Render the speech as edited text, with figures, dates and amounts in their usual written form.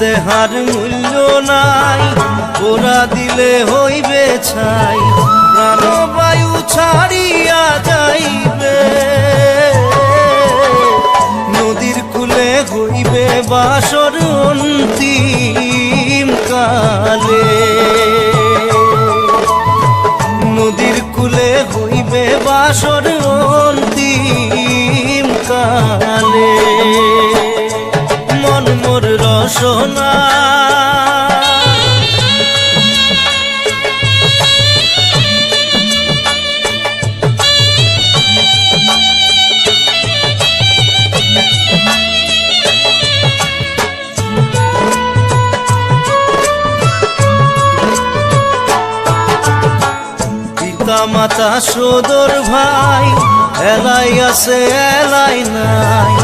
দেহার মূল্য নাই, ওরা দিলে হইবে ছাই, প্রাণবায়ু ছাড়িয়া যাইবে। নদীর কূলে হইবে বাসর অন্তিম কালে, নদীর কূলে হইবে বাসর অন্তিম কালে। মন মোর রসনা মাতা সদর ভাই, এলাই আছে এলাই নাই,